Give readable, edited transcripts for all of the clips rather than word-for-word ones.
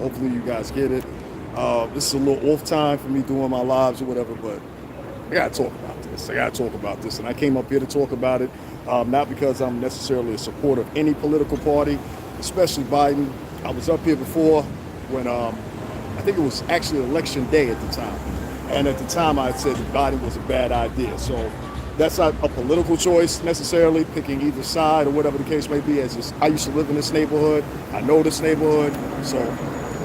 Hopefully you guys get it. This is a little off time for me doing my lives or whatever, but I gotta talk about this. And I came up here to talk about it, not because I'm necessarily a supporter of any political party, especially Biden. I was up here before when I think it was actually election day at the time. And at the time I said that Biden was a bad idea. So that's not a political choice necessarily, picking either side or whatever the case may be. I used to live in this neighborhood. I know this neighborhood. So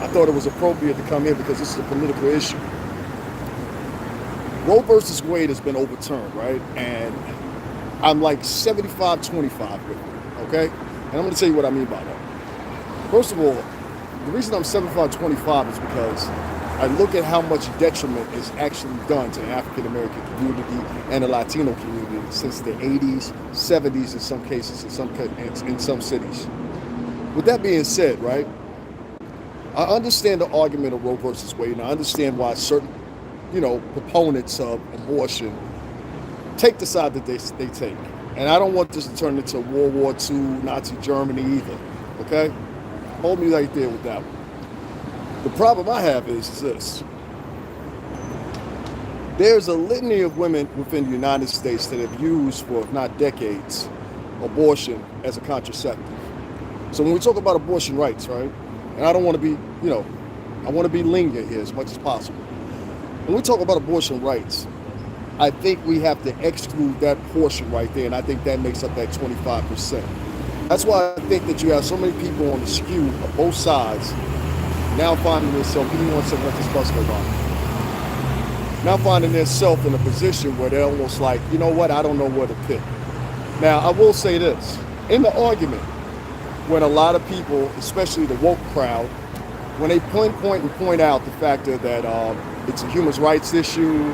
I thought it was appropriate to come here because this is a political issue. Roe versus Wade has been overturned, right? And I'm like 75-25 with it, okay? And I'm gonna tell you what I mean by that. First of all, the reason I'm 75-25 is because I look at how much detriment is actually done to the African American community and the Latino community since the 80s, 70s in some cases, in some cities. With that being said, right, I understand the argument of Roe versus Wade, and I understand why certain, proponents of abortion take the side that they take. And I don't want this to turn into World War II, Nazi Germany either, okay? Hold me right there with that one. The problem I have is this. There's a litany of women within the United States that have used for, if not decades, abortion as a contraceptive. So when we talk about abortion rights, right, and I don't want to be, I want to be lenient here as much as possible. When we talk about abortion rights, I think we have to exclude that portion right there, and I think that makes up that 25%. That's why I think that you have so many people on the skew of both sides now finding themselves, give me 1 second, let this bus go by. Now finding themselves in a position where they're almost like, you know what, I don't know where to pick. Now, I will say this, in the argument, when a lot of people, especially the woke crowd, when they point out the fact that it's a human rights issue,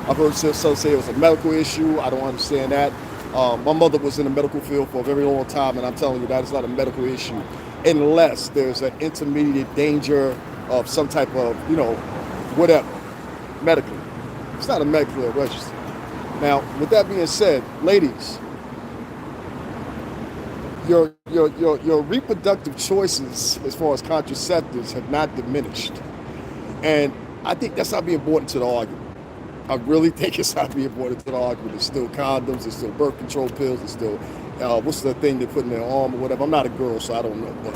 I've heard some say it was a medical issue. I don't understand that. My mother was in the medical field for a very long time, and I'm telling you that is not a medical issue unless there's an intermediate danger of some type of, whatever, medically. It's not a medical register. Now, with that being said, ladies, your reproductive choices as far as contraceptives have not diminished. And I think that's not being brought into the argument. I really think it's not being brought into the argument. There's still condoms, there's still birth control pills, there's still, what's the thing they put in their arm or whatever. I'm not a girl, so I don't know. But,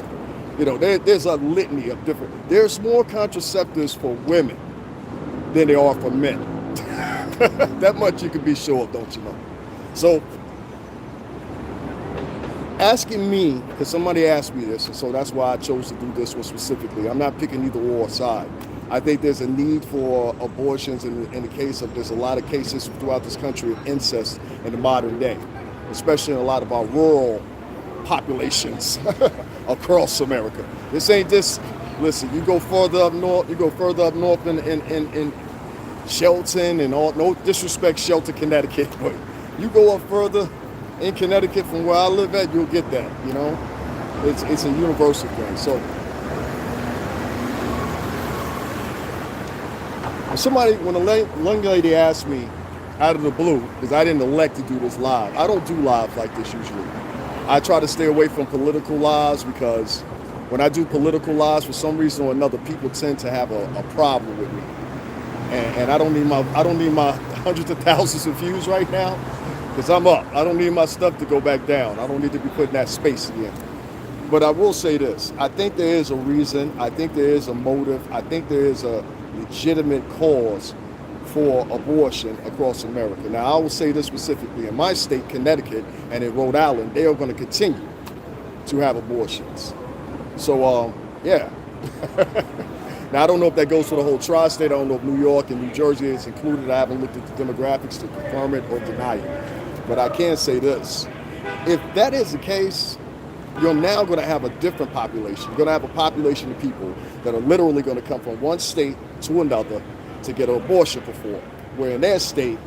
there's a litany of different, there's more contraceptives for women than there are for men. That much you can be sure of, don't you know? So, asking me, because somebody asked me this, and so that's why I chose to do this one specifically. I'm not picking either or side. I think there's a need for abortions in the case of, there's a lot of cases throughout this country of incest in the modern day, especially in a lot of our rural populations across America. This ain't just, listen, you go further up north in Shelton and all, no disrespect Shelton, Connecticut, but you go up further in Connecticut from where I live at, you'll get that, It's a universal thing. So when a young lady asked me out of the blue, because I didn't elect to do this live. I don't do live like this usually. I try to stay away from political lives because when I do political lives, for some reason or another, people tend to have a problem with me. And I don't need my hundreds of thousands of views right now because I'm up. I don't need my stuff to go back down. I don't need to be put in that space again. But I will say this. I think there is a reason. I think there is a motive. I think there is a legitimate cause for abortion across America. Now, I will say this specifically. In my state, Connecticut, and in Rhode Island, they are going to continue to have abortions. So, yeah. Now, I don't know if that goes for the whole tri-state. I don't know if New York and New Jersey is included. I haven't looked at the demographics to confirm it or deny it. But I can say this. If that is the case, you're now going to have a different population. You're going to have a population of people that are literally going to come from one state to another to get an abortion performed. Where in their state,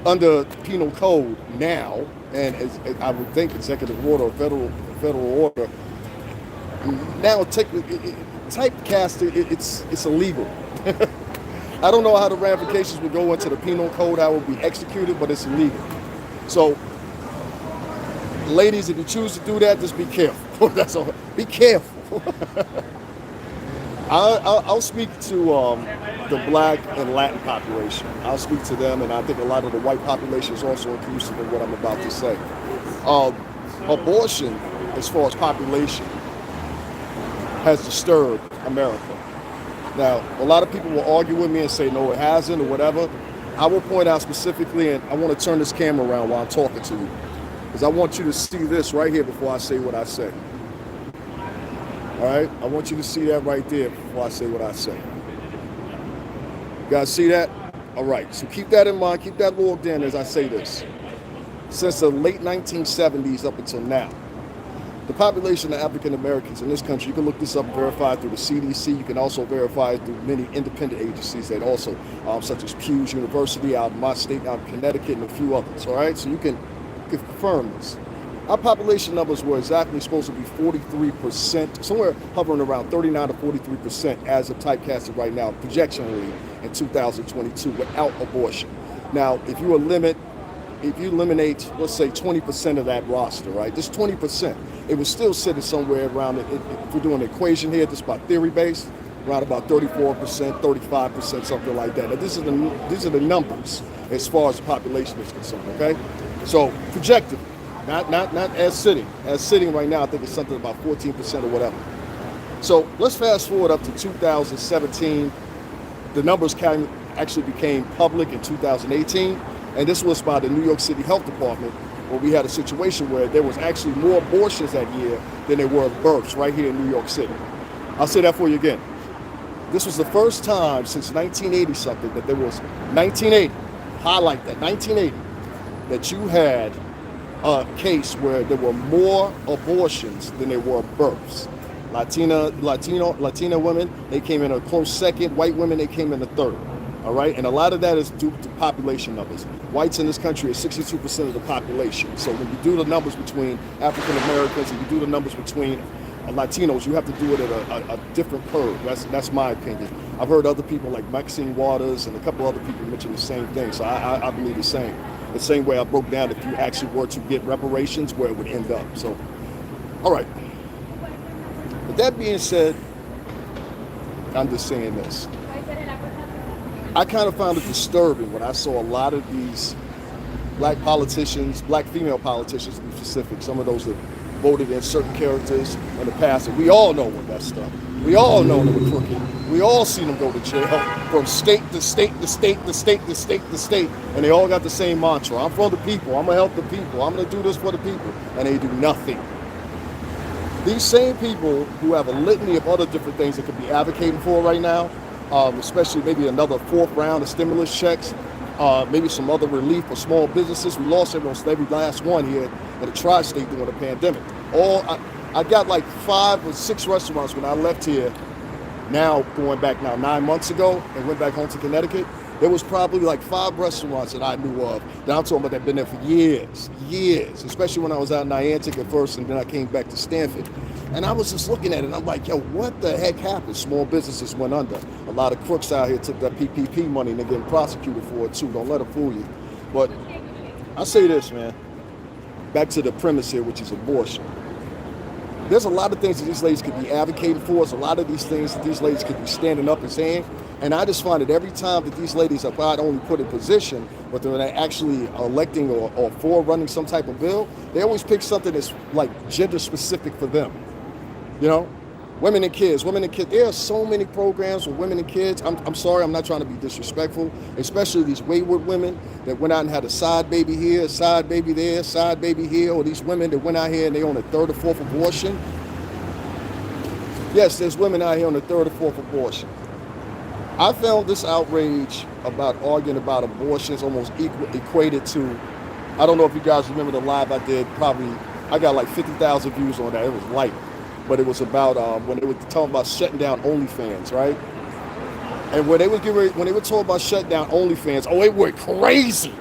under penal code now, and as I would think executive order or federal order, now typecasted, it's illegal. I don't know how the ramifications would go into the penal code, how it would be executed, but it's illegal. So, ladies, if you choose to do that, just be careful. That's all. Be careful. I'll speak to the black and Latin population. I'll speak to them, and I think a lot of the white population is also inclusive of what I'm about to say. Um, Abortion, as far as population, has disturbed America. Now, a lot of people will argue with me and say, no, it hasn't, or whatever. I will point out specifically, and I want to turn this camera around while I'm talking to you, because I want you to see this right here before I say what I say. All right? I want you to see that right there before I say what I say. You guys see that? All right. So keep that in mind. Keep that logged in as I say this. Since the late 1970s up until now, the population of African Americans in this country, you can look this up, verify through the CDC. You can also verify it through many independent agencies that also, such as Pew's University out in my state, out in Connecticut, and a few others. All right, so you can confirm this. Our population numbers were exactly supposed to be 43%, somewhere hovering around 39 to 43% as of typecasted right now, projectionally in 2022 without abortion. Now, if you eliminate, let's say 20% of that roster, right? Just 20%, it was still sitting somewhere around, if we're doing an equation here, just about theory based, around about 34%, 35%, something like that. Now, these are the numbers as far as the population is concerned, okay? So projected, not as sitting. As sitting right now, I think it's something about 14% or whatever. So let's fast forward up to 2017. The numbers actually became public in 2018. And this was by the New York City Health Department, where we had a situation where there was actually more abortions that year than there were births right here in New York City. I'll say that for you again. This was the first time since 1980 something that there was, 1980, highlight that, 1980, that you had a case where there were more abortions than there were births. Latina women, they came in a close second. White women, they came in a third. All right, and a lot of that is due to population numbers. Whites in this country are 62% of the population. So when you do the numbers between African Americans and you do the numbers between Latinos, you have to do it at a different curve. That's my opinion. I've heard other people like Maxine Waters and a couple other people mention the same thing. So I believe the same. The same way I broke down if you actually were to get reparations, where it would end up. So, all right. With that being said, I'm just saying this. I kind of found it disturbing when I saw a lot of these black politicians, black female politicians to be specific, some of those that voted in certain characters in the past. And we all know what that stuff. We all know they were crooked. We all seen them go to jail from state to state to state to state to state to state. And they all got the same mantra. I'm for the people. I'm going to help the people. I'm going to do this for the people. And they do nothing. These same people who have a litany of other different things that could be advocating for right now, especially maybe another fourth round of stimulus checks, maybe some other relief for small businesses. We lost almost every last one here in the tri-state during the pandemic. I got like 5 or 6 restaurants when I left here, now going back 9 months ago, and went back home to Connecticut. There was probably like 5 restaurants that I knew of that I'm talking about that have been there for years, especially when I was out in Niantic at first and then I came back to Stanford. And I was just looking at it and I'm like, yo, what the heck happened? Small businesses went under. A lot of crooks out here took that PPP money and they're getting prosecuted for it too. Don't let them fool you. But I say this, man, back to the premise here, which is abortion. There's a lot of things that these ladies could be advocating for. There's a lot of these things that these ladies could be standing up and saying. And I just find that every time that these ladies are not only put in position, but they're actually electing or forerunning some type of bill, they always pick something that's like gender specific for them. You know, women and kids. There are so many programs for women and kids. I'm sorry, I'm not trying to be disrespectful, especially these wayward women that went out and had a side baby here, side baby there, side baby here, or these women that went out here and they on a 3rd or 4th abortion. Yes, there's women out here on the 3rd or 4th abortion. I found this outrage about arguing about abortions almost equated to, I don't know if you guys remember the live I did, I got like 50,000 views on that. It was light. But it was about when they were talking about shutting down Onlyfans, right? And when they were talking about shutting down Onlyfans, it went crazy.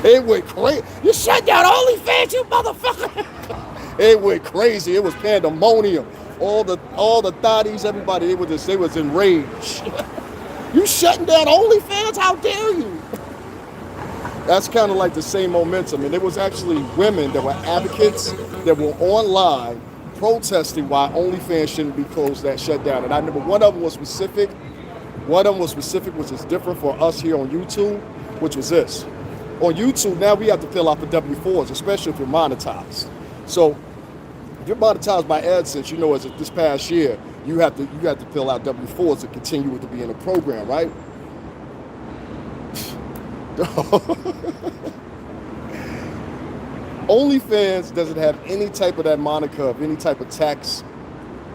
It went crazy. You shut down Onlyfans, you motherfucker! It went crazy. It was pandemonium. All the thotties, everybody, they was enraged. You shutting down OnlyFans? How dare you? That's kind of like the same momentum. And there was actually women that were advocates that were online protesting why OnlyFans shouldn't be closed, that shut down. And I remember one of them was specific. One of them was specific, which is different for us here on YouTube, which was this. On YouTube, now we have to fill out for W-4s, especially if you're monetized. So if you're monetized by AdSense, you know, as of this past year, you have to fill out W-4s to continue to be in the program, right? OnlyFans doesn't have any type of that moniker of any type of tax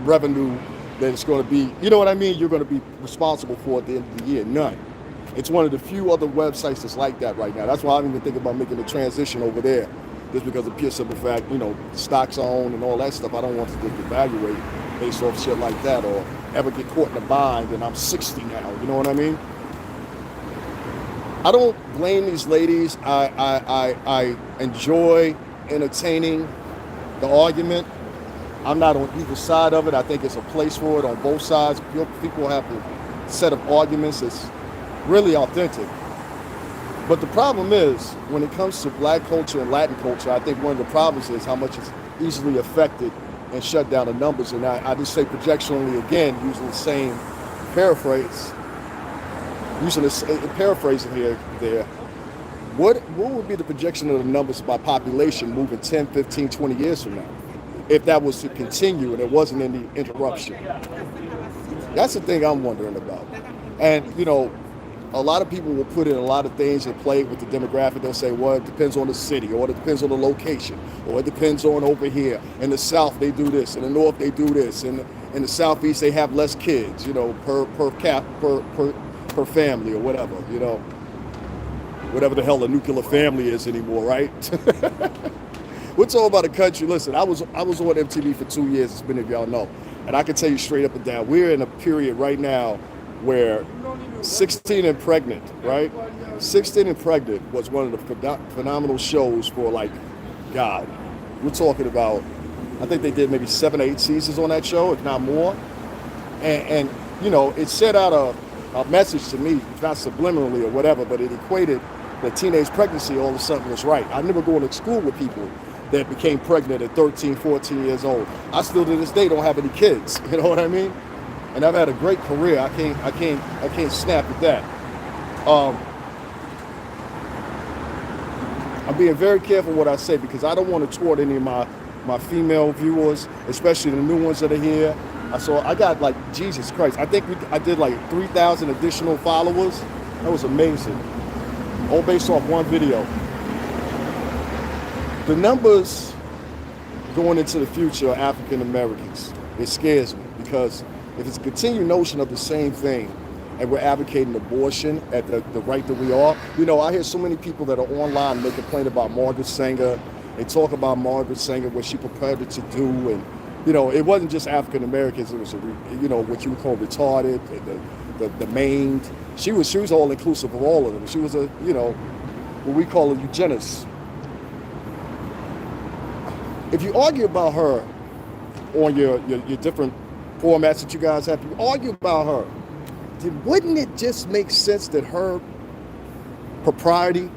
revenue that it's going to be, you know what I mean, you're going to be responsible for at the end of the year. None. It's one of the few other websites that's like that right now. That's why I don't even think about making the transition over there, just because of pure simple fact, you know, stocks I own and all that stuff. I don't want to evaluate based off shit like that, or ever get caught in a bind and I'm 60 now, you know what I mean? I don't blame these ladies. I enjoy entertaining the argument. I'm not on either side of it. I think it's a place for it on both sides. People have a set of arguments that's really authentic. But the problem is, when it comes to black culture and Latin culture, I think one of the problems is how much it's easily affected and shut down the numbers. And I just say projectionally again, using the same paraphrase, paraphrasing here, there. What would be the projection of the numbers by population moving 10, 15, 20 years from now, if that was to continue and there wasn't any interruption? That's the thing I'm wondering about. And, you know, a lot of people will put in a lot of things and play with the demographic. They'll say, well, it depends on the city, or it depends on the location, or it depends on over here. In the South, they do this. In the North, they do this. In the Southeast, they have less kids, you know, per family or whatever, you know, whatever the hell a nuclear family is anymore, right? We're talking about a country. Listen, I was on MTV for 2 years, as many of y'all know, and I can tell you straight up and down, we're in a period right now where 16 and Pregnant, right? 16 and Pregnant was one of the phenomenal shows for, like, God, we're talking about, I think they did maybe 7 or 8 seasons on that show, if not more, and you know, it set out a message to me, not subliminally or whatever, but it equated that teenage pregnancy all of a sudden was right. I remember going to school with people that became pregnant at 13, 14 years old. I still to this day don't have any kids, you know what I mean? And I've had a great career. I can't snap at that. I'm being very careful what I say, because I don't want to toward any of my female viewers, especially the new ones that are here. So I got, like, Jesus Christ, I think I did like 3,000 additional followers. That was amazing. All based off one video. The numbers going into the future are African Americans. It scares me, because if it's a continued notion of the same thing, and we're advocating abortion at the rate that we are, you know, I hear so many people that are online and they complain about Margaret Sanger. They talk about Margaret Sanger, what she prepared to do, and you know, it wasn't just African Americans. It was, you know, what you would call retarded, the maimed. She was all inclusive of all of them. She was a, you know, what we call a eugenist. If you argue about her on your different formats that you guys have, you argue about her, then wouldn't it just make sense that her propriety,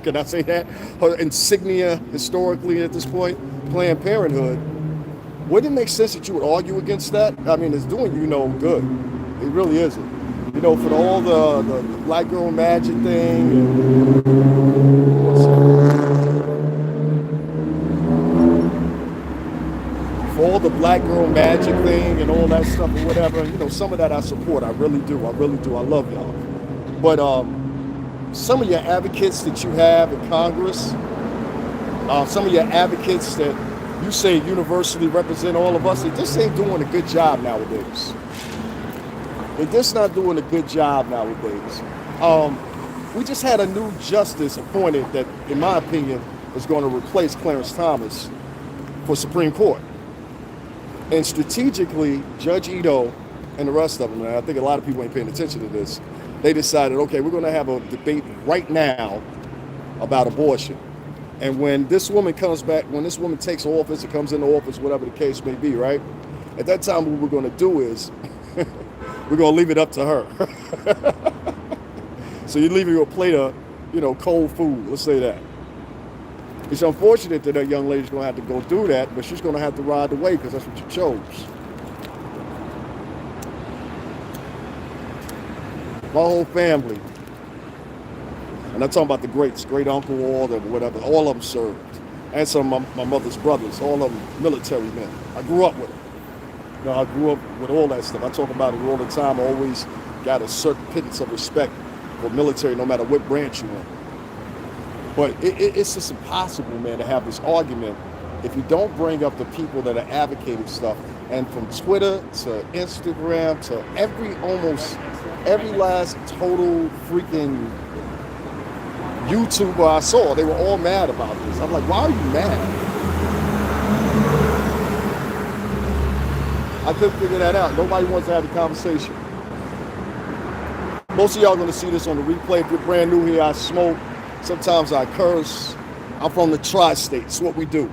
can I say that? Her insignia historically at this point, Planned Parenthood, wouldn't it make sense that you would argue against that? I mean, it's doing you no good. It really isn't. You know, for all the black girl magic thing, and for all the black girl magic thing and all that stuff or whatever, you know, some of that I support. I really do. I love y'all. But some of your advocates that you have in Congress, some of your advocates that you say universally represent all of us, they just ain't doing a good job nowadays. They're just not doing a good job nowadays. We just had a new justice appointed that, in my opinion, is going to replace Clarence Thomas for Supreme Court. And strategically, Judge Ito and the rest of them, and I think a lot of people ain't paying attention to this, they decided, okay, we're going to have a debate right now about abortion. And when this woman comes back, when this woman takes office or comes into office, whatever the case may be, right? At that time, what we're going to do is we're going to leave it up to her. So you're leaving a plate of, you know, cold food. Let's say that. It's unfortunate that young lady's going to have to go through that, but she's going to have to ride the wave because that's what you chose. My whole family, and I'm talking about the greats, great uncle, all them, whatever, all of them served. And some of my mother's brothers, all of them military men. I grew up with them. You know, I grew up with all that stuff. I talk about it all the time. I always got a certain pittance of respect for military, no matter what branch you're in. But it's just impossible, man, to have this argument if you don't bring up the people that are advocating stuff. And from Twitter to Instagram to almost every last total freaking YouTuber I saw, they were all mad about this. I'm like, why are you mad? I couldn't figure that out. Nobody wants to have a conversation. Most of y'all are going to see this on the replay. If you're brand new here, I smoke. Sometimes I curse. I'm from the tri-state. It's what we do.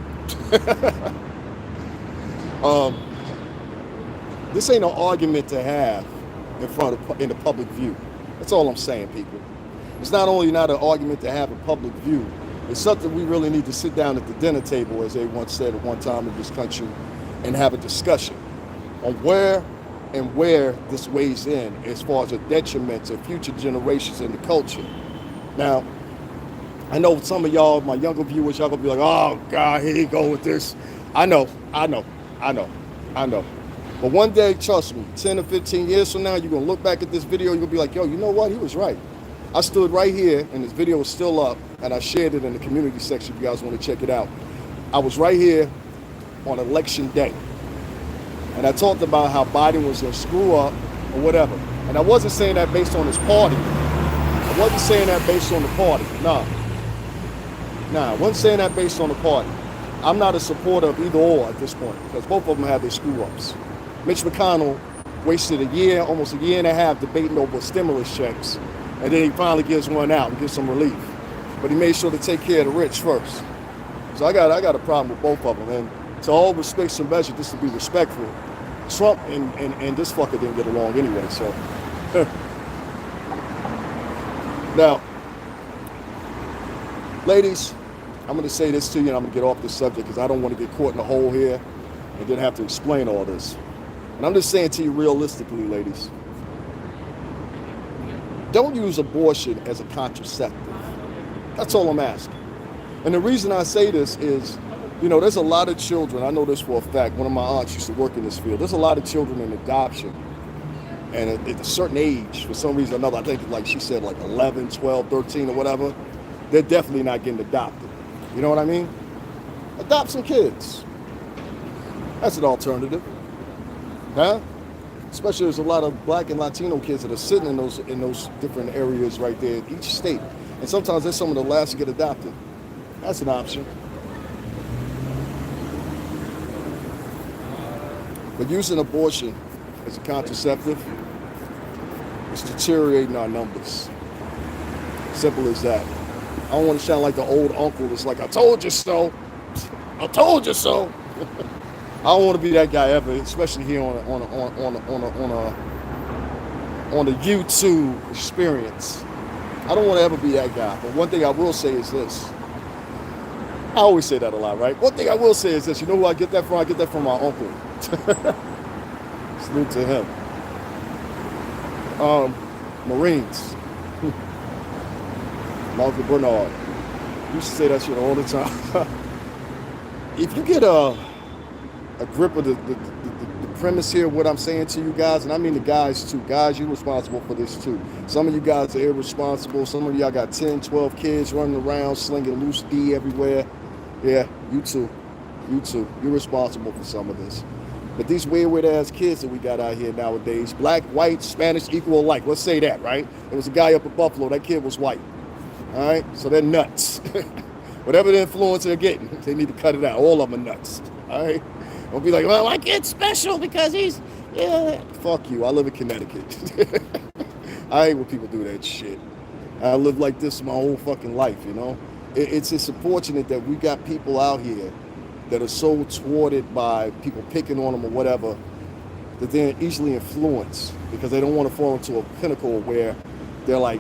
This ain't an argument to have in the public view. That's all I'm saying, people. It's not only not an argument to have in public view, it's something we really need to sit down at the dinner table, as they once said at one time in this country, and have a discussion on where this weighs in as far as a detriment to future generations in the culture. Now, I know some of y'all, my younger viewers, y'all gonna be like, oh God, here you go with this. I know. But one day, trust me, 10 or 15 years from now, you're gonna look back at this video, you're gonna be like, yo, you know what? He was right. I stood right here, and this video is still up, and I shared it in the community section if you guys want to check it out. I was right here on election day, and I talked about how Biden was a screw up or whatever. And I wasn't saying that based on his party. I wasn't saying that based on the party. Nah, I wasn't saying that based on the party. I'm not a supporter of either or at this point, because both of them have their screw-ups. Mitch McConnell wasted almost a year and a half debating over stimulus checks, and then he finally gives one out and gives some relief. But he made sure to take care of the rich first. So I got a problem with both of them. And to all respects and measures, just to be respectful, Trump and this fucker didn't get along anyway. So now, ladies, I'm going to say this to you, and I'm going to get off this subject because I don't want to get caught in a hole here and then have to explain all this. And I'm just saying to you realistically, ladies, don't use abortion as a contraceptive. That's all I'm asking. And the reason I say this is, there's a lot of children, I know this for a fact, one of my aunts used to work in this field, there's a lot of children in adoption. And at a certain age, for some reason or another, I think like she said, like 11, 12, 13 or whatever, they're definitely not getting adopted. You know what I mean? Adopt some kids. That's an alternative. Huh? Especially there's a lot of Black and Latino kids that are sitting in those different areas right there in each state. And sometimes they're some of the last to get adopted. That's an option. But using abortion as a contraceptive is deteriorating our numbers. Simple as that. I don't want to sound like the old uncle that's like, I told you so. I told you so. I don't want to be that guy ever, especially here on a YouTube experience. I don't want to ever be that guy. But one thing I will say is this. I always say that a lot, right? One thing I will say is this. You know who I get that from? I get that from my uncle. Salute to him. Marines. My Uncle Bernard. He used to say that shit all the time. If you get a grip of the premise here, what I'm saying to you guys, and I mean the guys too. Guys, you're responsible for this too. Some of you guys are irresponsible. Some of y'all got 10, 12 kids running around slinging loose D everywhere. Yeah, you too. You're responsible for some of this. But these weird ass kids that we got out here nowadays, black, white, Spanish, equal alike. Let's say that, right? There was a guy up in Buffalo, that kid was white. All right? So they're nuts. Whatever the influence they're getting, they need to cut it out. All of them are nuts. All right? Don't be like, well, my kid's special because he's, yeah. Fuck you. I live in Connecticut. I hate when people do that shit. I live like this my whole fucking life, It's just unfortunate that we got people out here that are so thwarted by people picking on them or whatever, that they're easily influenced because they don't want to fall into a pinnacle where they're like,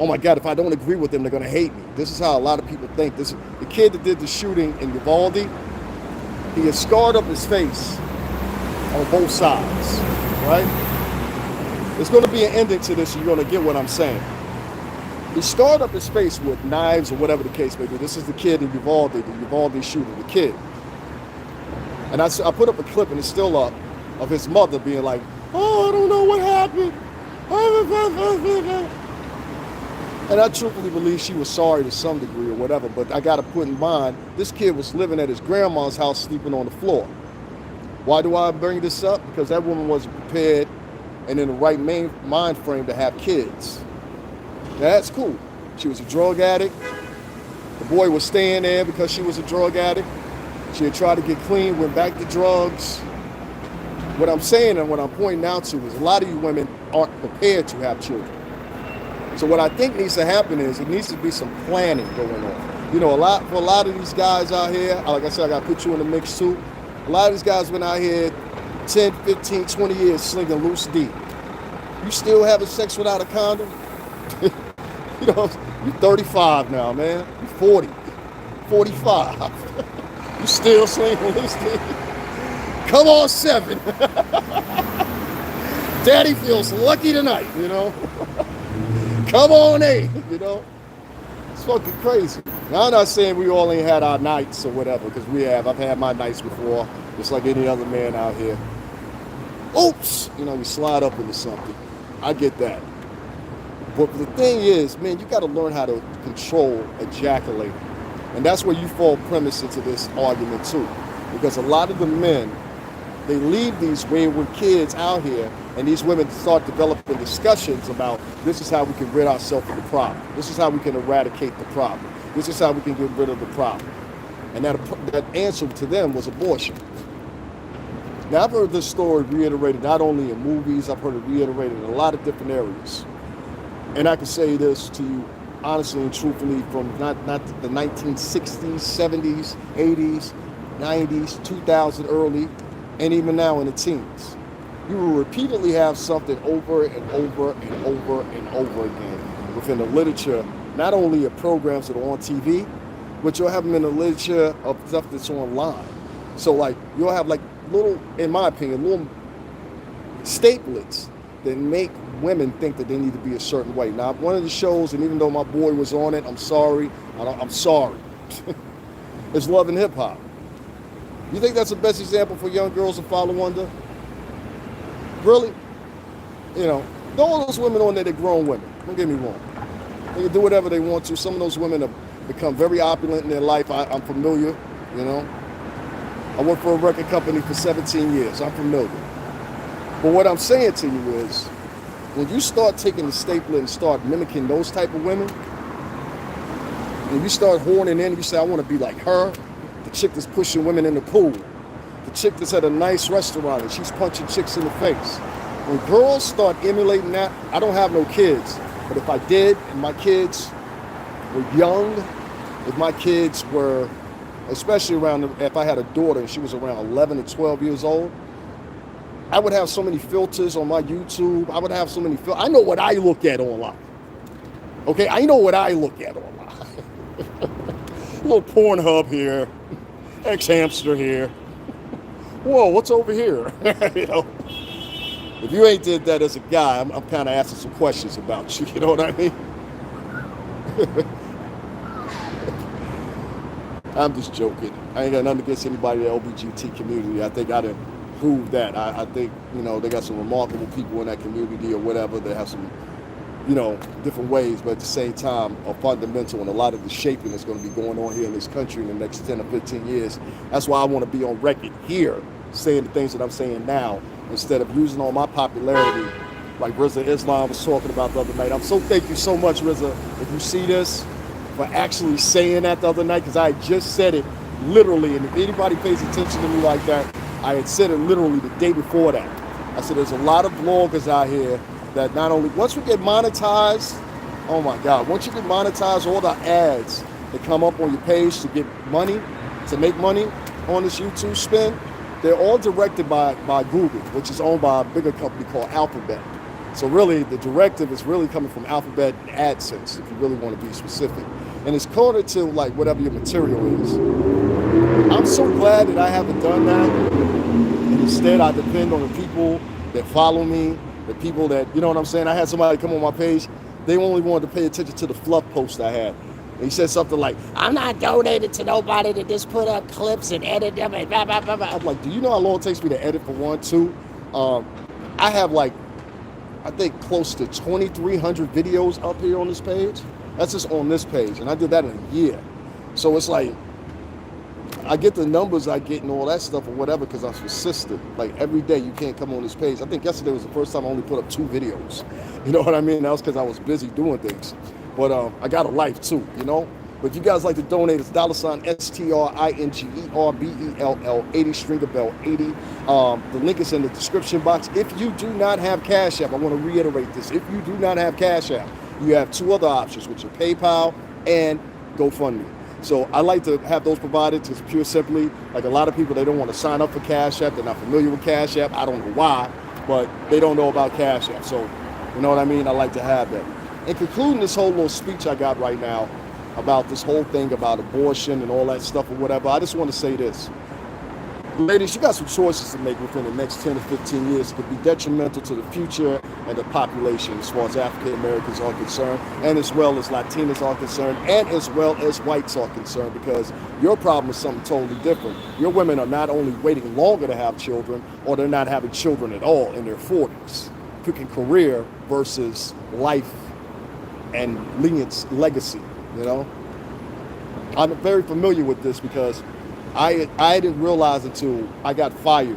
oh my God, if I don't agree with them, they're going to hate me. This is how a lot of people think. This the kid that did the shooting in Uvalde, he has scarred up his face on both sides, right? There's going to be an ending to this, and you're going to get what I'm saying. He scarred up his face with knives or whatever the case may be. This is the kid in Uvalde, the Uvalde shooter, the kid. And I put up a clip, and it's still up, of his mother being like, oh, I don't know what happened. And I truthfully believe she was sorry to some degree or whatever, but I got to put in mind, this kid was living at his grandma's house sleeping on the floor. Why do I bring this up? Because that woman wasn't prepared and in the right mind frame to have kids. That's cool. She was a drug addict. The boy was staying there because she was a drug addict. She had tried to get clean, went back to drugs. What I'm saying and what I'm pointing out to is a lot of you women aren't prepared to have children. So what I think needs to happen is it needs to be some planning going on. You know, for a lot of these guys out here, like I said, I got to put you in the mix too. A lot of these guys been out here 10, 15, 20 years slinging loose D. You still having sex without a condom? You know, you're 35 now, man. You're 40, 45. You still slinging loose D? Come on, 7. Daddy feels lucky tonight, you know. Come on, 8, you know. It's fucking crazy. Now, I'm not saying we all ain't had our nights or whatever, because we have. I've had my nights before, just like any other man out here. Oops, you know, we slide up into something. I get that. But the thing is, man, you got to learn how to control ejaculating. And that's where you fall premise into this argument too. Because a lot of the men, they leave these wayward kids out here, and these women start developing discussions about this is how we can rid ourselves of the problem. This is how we can eradicate the problem. This is how we can get rid of the problem. And that answer to them was abortion. Now, I've heard this story reiterated not only in movies, I've heard it reiterated in a lot of different areas. And I can say this to you honestly and truthfully from not the 1960s, 70s, 80s, 90s, 2000 early, and even now in the teens. You will repeatedly have something over and over and over and over again within the literature, not only of programs that are on TV, but you'll have them in the literature of stuff that's online. So like, you'll have like little, in my opinion, little statements that make women think that they need to be a certain way. Now, one of the shows, and even though my boy was on it, I'm sorry. It's Love and Hip Hop. You think that's the best example for young girls to follow under? Really? You know, all those women on there, they're grown women. Don't get me wrong. They can do whatever they want to. Some of those women have become very opulent in their life. I'm familiar, you know. I worked for a record company for 17 years. I'm familiar. But what I'm saying to you is, when you start taking the stapler and start mimicking those type of women, and you start horning in, you say, I want to be like her, the chick that's pushing women in the pool, the chick that's at a nice restaurant and she's punching chicks in the face. When girls start emulating that, I don't have no kids, but if I did and my kids were young, if my kids were, especially if I had a daughter and she was around 11 to 12 years old, I would have so many filters on my YouTube. I would have so many I know what I look at online. Okay, I know what I look at online. A little Pornhub here, X-Hamster here. Whoa, what's over here? You know, if you ain't did that as a guy, I'm kind of asking some questions about you. You know what I mean? I'm just joking. I ain't got nothing against anybody in the LBGT community. I think I done proved that. I think, you know, they got some remarkable people in that community or whatever. They have some, you know, different ways, but at the same time are fundamental in a lot of the shaping that's going to be going on here in this country in the next 10 or 15 years. That's why I want to be on record here saying the things that I'm saying now instead of using all my popularity like Rizza Islam was talking about the other night. Thank you so much, Rizza, if you see this, for actually saying that the other night, because I just said it literally, and if anybody pays attention to me like that, I had said it literally the day before that. I said there's a lot of bloggers out here that not only, once we get monetized, oh my God, once you get monetized, all the ads that come up on your page to get money, to make money on this YouTube spin, they're all directed by Google, which is owned by a bigger company called Alphabet. So really, the directive is really coming from Alphabet and AdSense, if you really want to be specific. And it's coded to like whatever your material is. I'm so glad that I haven't done that. And instead, I depend on the people that follow me, the people that, you know what I'm saying? I had somebody come on my page. They only wanted to pay attention to the fluff post I had. And he said something like, I'm not donating to nobody to just put up clips and edit them and blah, blah, blah, blah. I'm like, do you know how long it takes me to edit for one, two? I have like, I think close to 2,300 videos up here on this page. That's just on this page. And I did that in a year. So it's like, I get the numbers I get and all that stuff or whatever because I'm persistent. Like every day you can't come on this page. I think yesterday was the first time I only put up 2 videos. You know what I mean? That was because I was busy doing things. But I got a life too, you know? But if you guys like to donate, it's $STRINGERBELL 80 stringer bell 80. The link is in the description box. If you do not have Cash App, I want to reiterate this. If you do not have Cash App, you have 2 other options, which are PayPal and GoFundMe. So I like to have those provided just pure simply, like a lot of people, they don't want to sign up for Cash App. They're not familiar with Cash App. I don't know why, but they don't know about Cash App. So, you know what I mean? I like to have that. In concluding this whole little speech I got right now about this whole thing about abortion and all that stuff or whatever, I just want to say this. Ladies, you got some choices to make within the next 10 to 15 years. It could be detrimental to the future and the population as far as African Americans are concerned, and as well as Latinos are concerned, and as well as whites are concerned, because your problem is something totally different. Your women are not only waiting longer to have children, or they're not having children at all in their 40s. Picking career versus life and legacy, you know? I'm very familiar with this because I didn't realize until I got fired.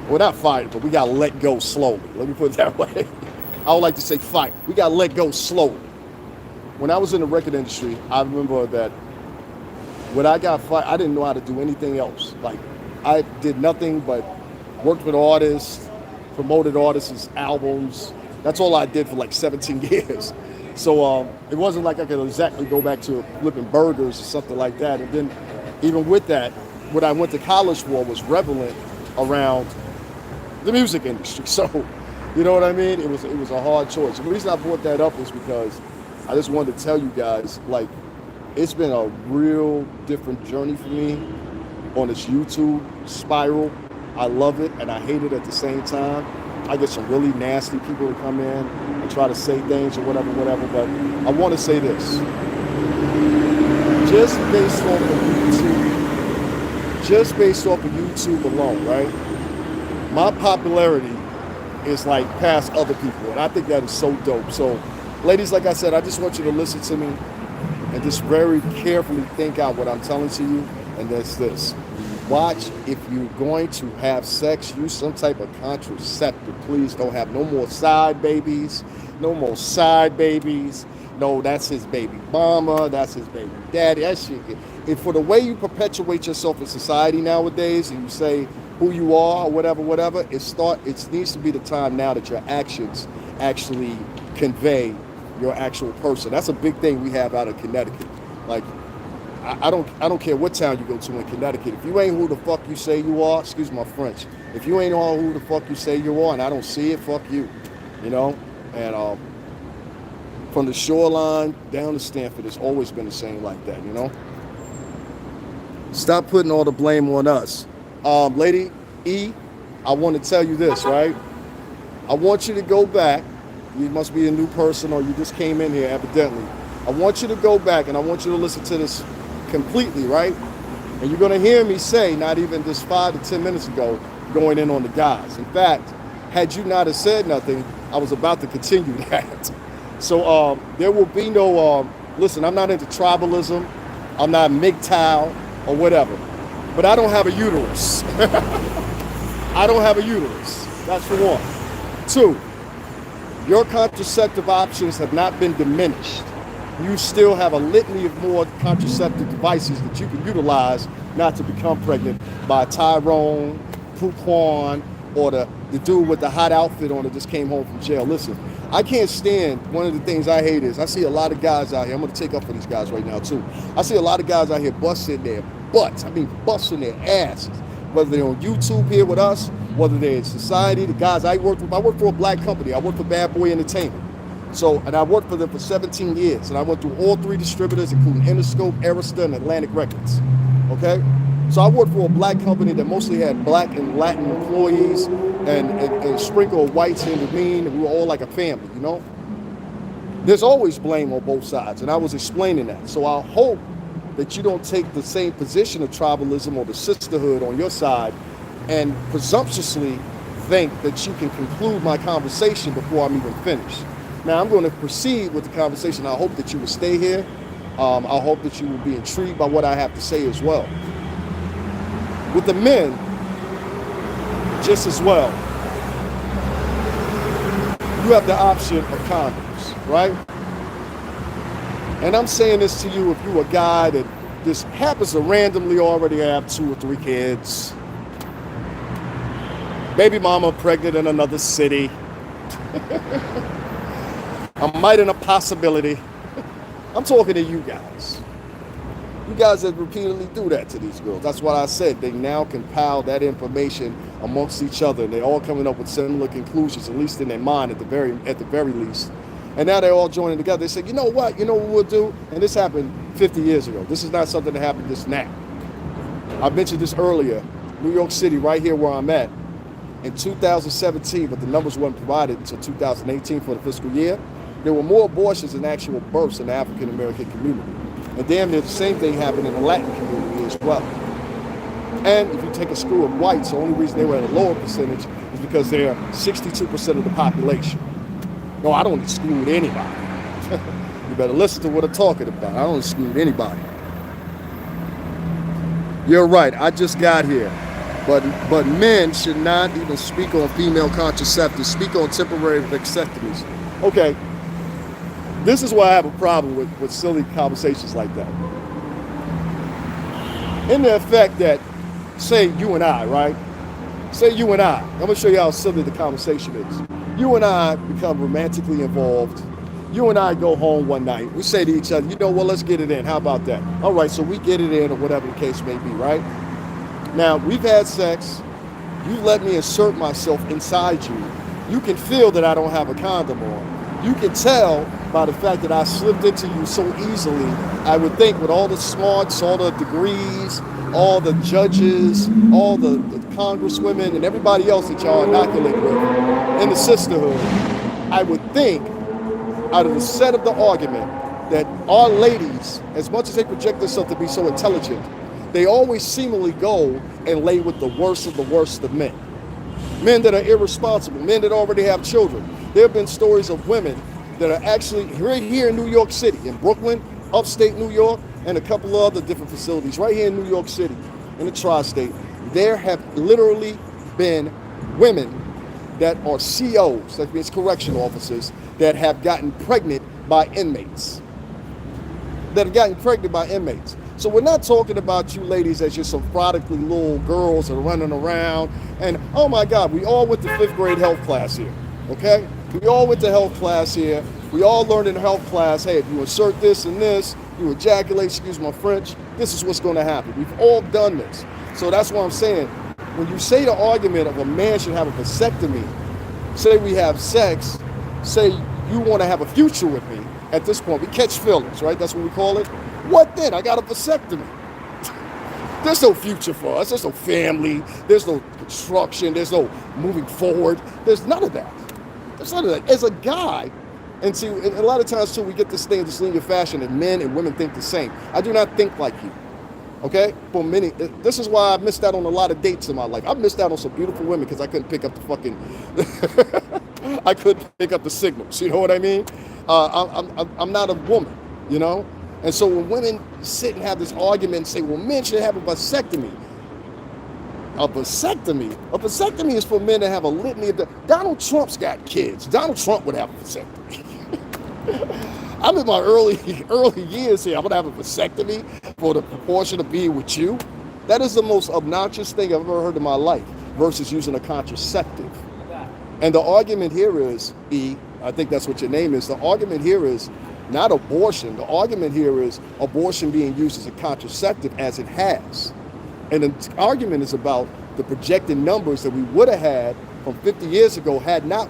Well, not fired, but we got let go slowly. Let me put it that way. I would like to say fired. We got let go slowly. When I was in the record industry, I remember that when I got fired, I didn't know how to do anything else. Like, I did nothing but worked with artists, promoted artists' albums. That's all I did for like 17 years. So it wasn't like I could exactly go back to flipping burgers or something like that. And then even with that, what I went to college for was relevant around the music industry. So, you know what I mean? It was a hard choice. The reason I brought that up is because I just wanted to tell you guys, like, it's been a real different journey for me on this YouTube spiral. I love it and I hate it at the same time. I get some really nasty people to come in and try to say things or whatever, but I want to say this. Just based off of YouTube alone, right? My popularity is like past other people, and I think that is so dope. So, ladies, like I said, I just want you to listen to me and just very carefully think out what I'm telling to you, and that's this. Watch, if you're going to have sex, use some type of contraceptive. Please don't have no more side babies. No more side babies. No, that's his baby mama. That's his baby daddy. That shit. And for the way you perpetuate yourself in society nowadays, and you say who you are or whatever, it needs to be the time now that your actions actually convey your actual person. That's a big thing we have out of Connecticut. Like, I don't care what town you go to in Connecticut. If you ain't who the fuck you say you are, excuse my French, if you ain't all who the fuck you say you are and I don't see it, fuck you, you know? And from the shoreline down to Stanford, it's always been the same like that, you know? Stop putting all the blame on us. Lady E, I want to tell you this, right? I want you to go back. You must be a new person or you just came in here evidently. I want you to go back and I want you to listen to this completely, right? And you're going to hear me say, not even just 5 to 10 minutes ago, going in on the guys. In fact, had you not have said nothing, I was about to continue that. So there will be no, listen, I'm not into tribalism. I'm not MGTOW or whatever. But I don't have a uterus. I don't have a uterus. That's for one. 2, your contraceptive options have not been diminished. You still have a litany of more contraceptive devices that you can utilize not to become pregnant by Tyrone, Pouquan, or the dude with the hot outfit on that just came home from jail. Listen, I can't stand, one of the things I hate is I see a lot of guys out here, I'm going to take up for these guys right now too. I see a lot of guys out here busting their butts, busting their asses, whether they're on YouTube here with us, whether they're in society. The guys I work for a black company. I work for Bad Boy Entertainment. So, and I worked for them for 17 years, and I went through all 3 distributors, including Interscope, Arista, and Atlantic Records. Okay? So I worked for a black company that mostly had black and Latin employees and a sprinkle of whites in between, and we were all like a family, you know? There's always blame on both sides, and I was explaining that. So I hope that you don't take the same position of tribalism or the sisterhood on your side and presumptuously think that you can conclude my conversation before I'm even finished. Now, I'm going to proceed with the conversation. I hope that you will stay here. I hope that you will be intrigued by what I have to say as well. With the men, just as well, you have the option of condoms, right? And I'm saying this to you if you're a guy that just happens to randomly already have 2 or 3 kids, baby mama pregnant in another city, a might and a possibility. I'm talking to you guys. You guys that repeatedly do that to these girls. That's what I said. They now compile that information amongst each other, and they're all coming up with similar conclusions, at least in their mind, at the very least. And now they're all joining together. They say, you know what we'll do? And this happened 50 years ago. This is not something that happened just now. I mentioned this earlier. New York City, right here where I'm at, in 2017, but the numbers weren't provided until 2018 for the fiscal year. There were more abortions than actual births in the African American community. And damn near the same thing happened in the Latin community as well. And if you take a school of whites, the only reason they were at a lower percentage is because they're 62% of the population. No, I don't exclude anybody. You better listen to what I'm talking about. I don't exclude anybody. You're right, I just got here. But men should not even speak on female contraceptives, speak on temporary vasectomies. Okay. This is why I have a problem with silly conversations like that. In the effect that, say you and I, right? Say you and I. I'm going to show you how silly the conversation is. You and I become romantically involved. You and I go home one night. We say to each other, you know what, let's get it in. How about that? All right, so we get it in or whatever the case may be, right? Now, we've had sex. You let me insert myself inside you. You can feel that I don't have a condom on. You can tell by the fact that I slipped into you so easily. I would think with all the smarts, all the degrees, all the judges, all the congresswomen and everybody else that y'all inoculated with in the sisterhood, I would think out of the set of the argument that our ladies, as much as they project themselves to be so intelligent, they always seemingly go and lay with the worst of men. Men that are irresponsible, men that already have children. There have been stories of women that are actually right here in New York City, in Brooklyn, upstate New York, and a couple of other different facilities right here in New York City, in the tri-state. There have literally been women that are COs, that means correctional officers, that have gotten pregnant by inmates. So we're not talking about you ladies as just some prodigally little girls that are running around. And oh my God, we all went to 5th grade health class here, okay? We all went to health class here. We all learned in health class, hey, if you insert this and this, you ejaculate, excuse my French, this is what's gonna happen. We've all done this. So that's what I'm saying. When you say the argument of a man should have a vasectomy, say we have sex, say you wanna have a future with me, at this point, we catch feelings, right? That's what we call it. What then? I got a vasectomy. There's no future for us. There's no family. There's no construction. There's no moving forward. There's none of that. There's none of that. As a guy, and see, and a lot of times too, we get this thing, this linear fashion, and men and women think the same. I do not think like you. Okay? For many, this is why I missed out on a lot of dates in my life. I missed out on some beautiful women because I couldn't pick up the fucking, I couldn't pick up the signals. You know what I mean? I'm not a woman, you know? And so when women sit and have this argument and say, well, men should have a vasectomy. A vasectomy is for men to have a litany of... Donald Trump's got kids. Donald Trump would have a vasectomy. I'm in my early years here. I'm going to have a vasectomy for the proportion of being with you. That is the most obnoxious thing I've ever heard in my life versus using a contraceptive. And the argument here is, I think that's what your name is. The argument here is not abortion. The argument here is abortion being used as a contraceptive as it has. And the argument is about the projected numbers that we would have had from 50 years ago had not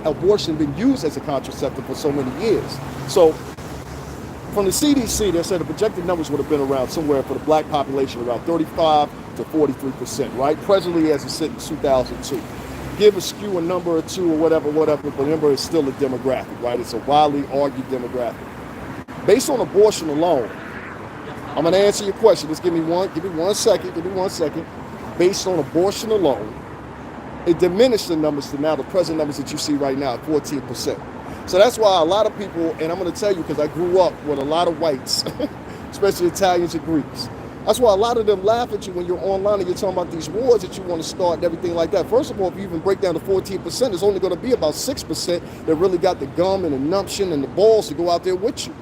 abortion been used as a contraceptive for so many years. So from the CDC, they said the projected numbers would have been around somewhere for the black population around 35 to 43%, right? Presently, as it sits in 2002. Give askew a number or two or whatever, but the number is still a demographic, right? It's a widely argued demographic. Based on abortion alone, I'm going to answer your question. Just give me one second. Based on abortion alone, it diminished the numbers to now the present numbers that you see right now at 14%. So that's why a lot of people, and I'm going to tell you because I grew up with a lot of whites, especially Italians and Greeks. That's why a lot of them laugh at you when you're online and you're talking about these wars that you want to start and everything like that. First of all, if you even break down to 14%, there's only going to be about 6% that really got the gum and the numption and the balls to go out there with you.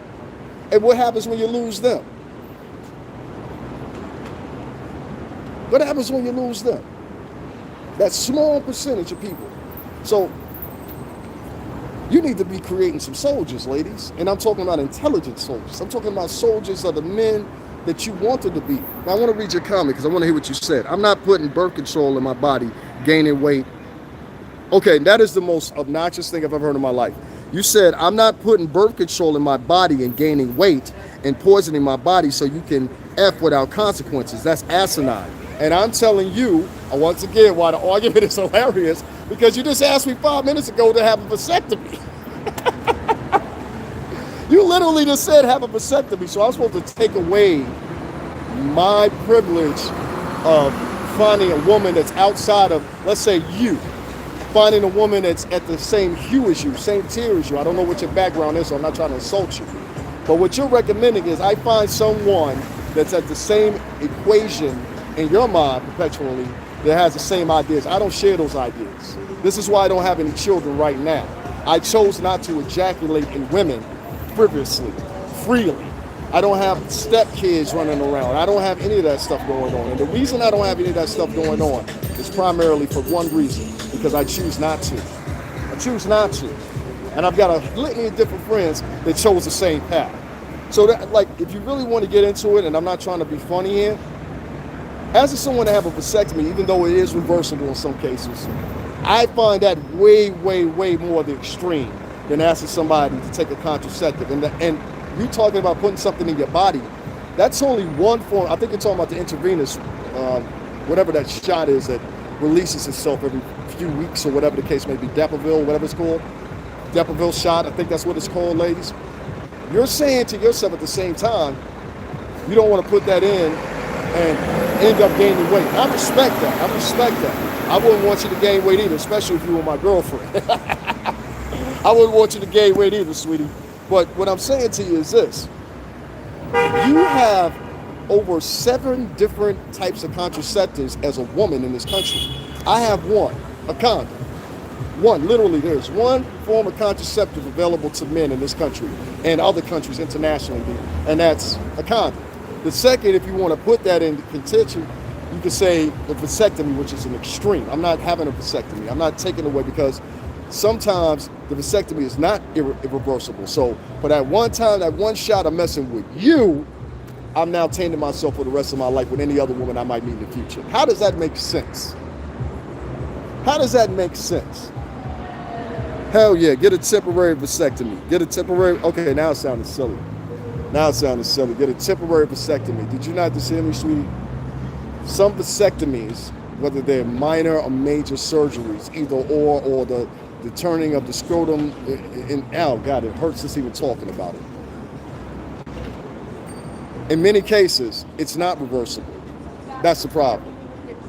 And what happens when you lose them? What happens when you lose them? That small percentage of people. So you need to be creating some soldiers, ladies. And I'm talking about intelligent soldiers. I'm talking about soldiers of the men that you wanted to be. Now, I want to read your comment because I want to hear what you said. I'm not putting birth control in my body, gaining weight. Okay, that is the most obnoxious thing I've ever heard in my life. You said, I'm not putting birth control in my body and gaining weight and poisoning my body so you can F without consequences. That's asinine. And I'm telling you, once again, why the argument is hilarious, because you just asked me 5 minutes ago to have a vasectomy. You literally just said have a vasectomy, so I'm supposed to take away my privilege of finding a woman that's outside of, let's say you, finding a woman that's at the same hue as you, same tier as you. I don't know what your background is, so I'm not trying to insult you. But what you're recommending is I find someone that's at the same equation in your mind perpetually that has the same ideas. I don't share those ideas. This is why I don't have any children right now. I chose not to ejaculate in women frivolously, freely. I don't have stepkids running around. I don't have any of that stuff going on. And the reason I don't have any of that stuff going on is primarily for one reason, because I choose not to. I choose not to. And I've got a litany of different friends that chose the same path. So that, like, if you really want to get into it, and I'm not trying to be funny here, asking someone to have a vasectomy, even though it is reversible in some cases, I find that way, way, way more the extreme than asking somebody to take a contraceptive. And you talking about putting something in your body, that's only one form. I think you're talking about the intravenous, whatever that shot is that releases itself every few weeks or whatever the case may be, Depo-Ville, whatever it's called. Depo-Ville shot, I think that's what it's called, ladies. You're saying to yourself at the same time, you don't want to put that in and end up gaining weight. I respect that. I wouldn't want you to gain weight either, especially if you were my girlfriend. I wouldn't want you to gain weight either, sweetie. But what I'm saying to you is this. You have over 7 different types of contraceptives as a woman in this country. I have one, a condom. One, literally, there's one form of contraceptive available to men in this country and other countries internationally, and that's a condom. The second, if you want to put that in contention, you could say the vasectomy, which is an extreme. I'm not having a vasectomy. I'm not taking it away because sometimes the vasectomy is not irreversible. So for that one time, that one shot of messing with you, I'm now tainting myself for the rest of my life with any other woman I might meet in the future. How does that make sense? How does that make sense? Hell yeah, get a temporary vasectomy. Get a temporary, okay, now it sounded silly. Get a temporary vasectomy. Did you not just hear me, sweetie? Some vasectomies, whether they're minor or major surgeries, either or the turning of the scrotum, oh God, it hurts just even talking about it. In many cases, it's not reversible. That's the problem.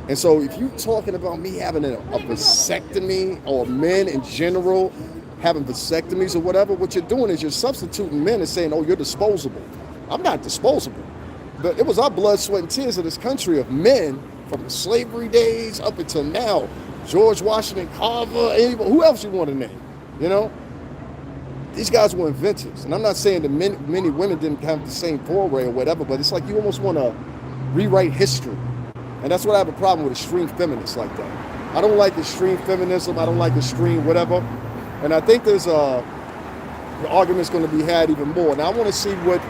And so if you're talking about me having a vasectomy, or men in general having vasectomies or whatever, what you're doing is you're substituting men and saying, oh, you're disposable. I'm not disposable. But it was our blood, sweat, and tears of this country of men from the slavery days up until now. George Washington Carver, anybody, who else you want to name? You know? These guys were inventors. And I'm not saying that many women didn't have the same foray or whatever, but it's like you almost want to rewrite history. And that's what I have a problem with extreme feminists like that. I don't like extreme feminism. I don't like extreme whatever. And I think there's the argument's going to be had even more. Now I want to see what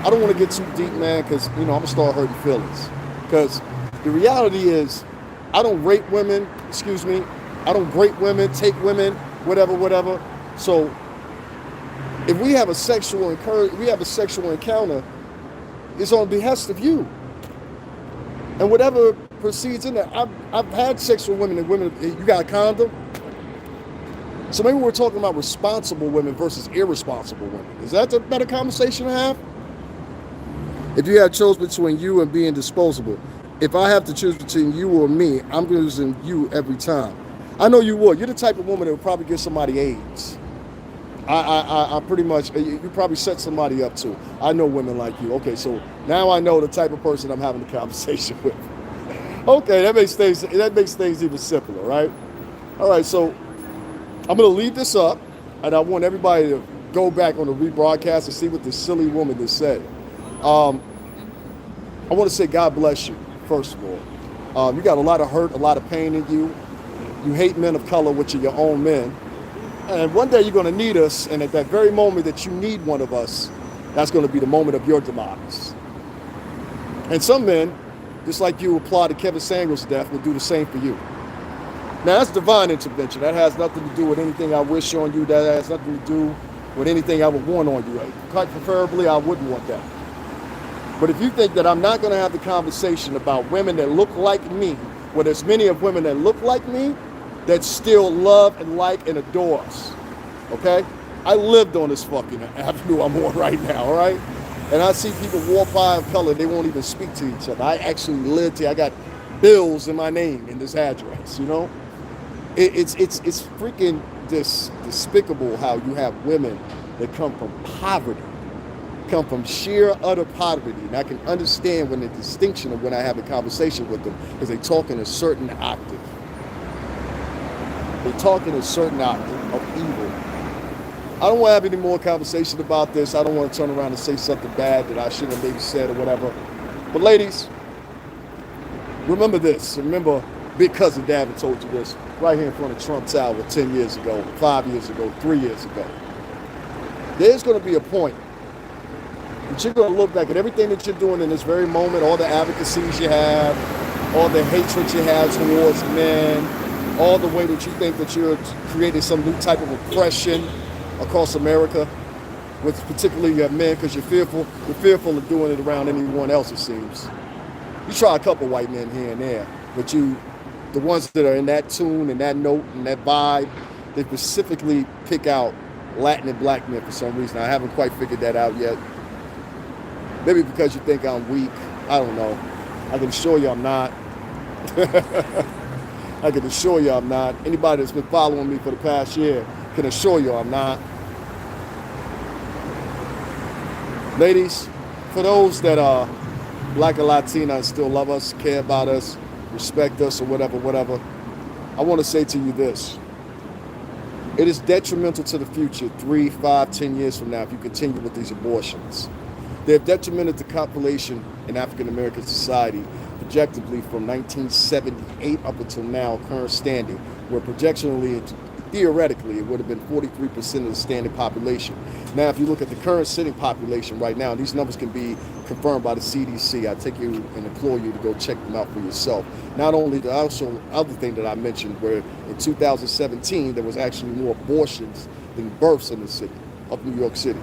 I don't want to get too deep, man, because, I'm going to start hurting feelings. Because the reality is, I don't rape women, I don't rape women, take women, whatever. So if we have a sexual encounter, it's on behest of you. And whatever proceeds in there, I've had sex with women, you got a condom? So maybe we're talking about responsible women versus irresponsible women. Is that a better conversation to have? If you had chose between you and being disposable, if I have to choose between you or me, I'm choosing you every time. I know you would. You're the type of woman that would probably give somebody AIDS. I pretty much, you probably set somebody up too. I know women like you. Okay, so now I know the type of person I'm having a conversation with. Okay, that makes things even simpler, right? All right, so I'm gonna leave this up, and I want everybody to go back on the rebroadcast and see what this silly woman just said. I want to say God bless you, first of all. You got a lot of hurt, a lot of pain in you. You hate men of color, which are your own men. And one day you're going to need us, and at that very moment that you need one of us, that's going to be the moment of your demise. And some men, just like you applauded Kevin Samuels' death, will do the same for you. Now, that's divine intervention. That has nothing to do with anything I wish on you. That has nothing to do with anything I would want on you. Quite preferably, I wouldn't want that. But if you think that I'm not going to have the conversation about women that look like me, well, there's many of women that look like me that still love and like and adore us, okay? I lived on this fucking avenue I'm on right now, all right? And I see people walk by of color, they won't even speak to each other. I actually lived here. I got bills in my name in this address, It's freaking despicable how you have women that come from poverty, come from sheer utter poverty. And I can understand when the distinction of when I have a conversation with them is they talk in a certain octave. They talk in a certain octave of evil. I don't want to have any more conversation about this. I don't want to turn around and say something bad that I shouldn't have maybe said or whatever. But ladies, remember this. Remember, Big Cousin Davin told you this right here in front of Trump Tower 10 years ago, 5 years ago, 3 years ago. There's going to be a point that you're going to look back at everything that you're doing in this very moment, all the advocacies you have, all the hatred you have towards men, all the way that you think that you're creating some new type of oppression across America, with particularly your men, because you're fearful of doing it around anyone else, it seems. You try a couple white men here and there, but the ones that are in that tune and that note and that vibe, they specifically pick out Latin and black men for some reason. I haven't quite figured that out yet. Maybe because you think I'm weak. I don't know. I can assure you I'm not. I can assure you I'm not. Anybody that's been following me for the past year can assure you I'm not. Ladies, for those that are black or Latina and still love us, care about us, respect us, or whatever, I want to say to you this. It is detrimental to the future 3, 5, 10 years from now if you continue with these abortions. They're detrimental to population in African American society, projectively from 1978 up until now, current standing, where projectionally, theoretically, it would have been 43% of the standing population. Now, if you look at the current sitting population right now, these numbers can be confirmed by the CDC. I take you and implore you to go check them out for yourself. Not only the also other thing that I mentioned, where in 2017, there was actually more abortions than births in the city of New York City.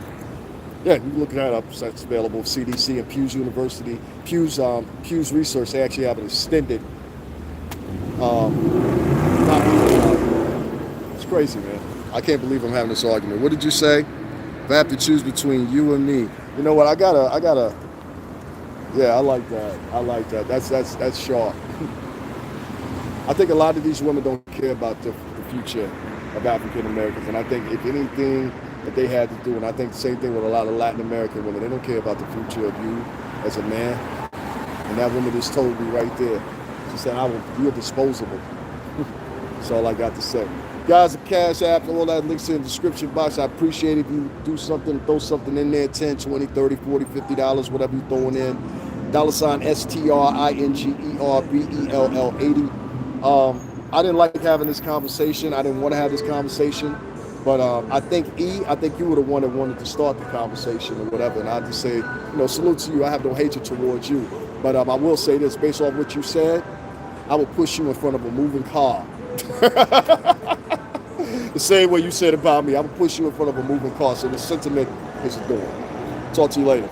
Yeah, you can look that up. That's available. CDC and Pew's University. Pew's research, they actually have an extended it's crazy, man. I can't believe I'm having this argument. What did you say? If I have to choose between you and me. You know what? I gotta. Yeah, I like that. That's sharp. I think a lot of these women don't care about the future of African Americans. And I think if anything that they had to do, and I think the same thing with a lot of Latin American women, they don't care about the future of you as a man. And that woman just told me right there. She said, you're disposable. That's all I got to say. Guys, the Cash App, all that links in the description box. I appreciate it if you do something, throw something in there, 10, 20, 30, 40, $50, whatever you're throwing in. $STRINGERBELL80. I didn't like having this conversation. I didn't want to have this conversation. But I think I think you were the one that wanted to start the conversation or whatever. And I just say, salute to you. I have no hatred towards you. But I will say this, based off what you said, I will push you in front of a moving car. The same way you said about me, I will push you in front of a moving car. So the sentiment is adored. Talk to you later.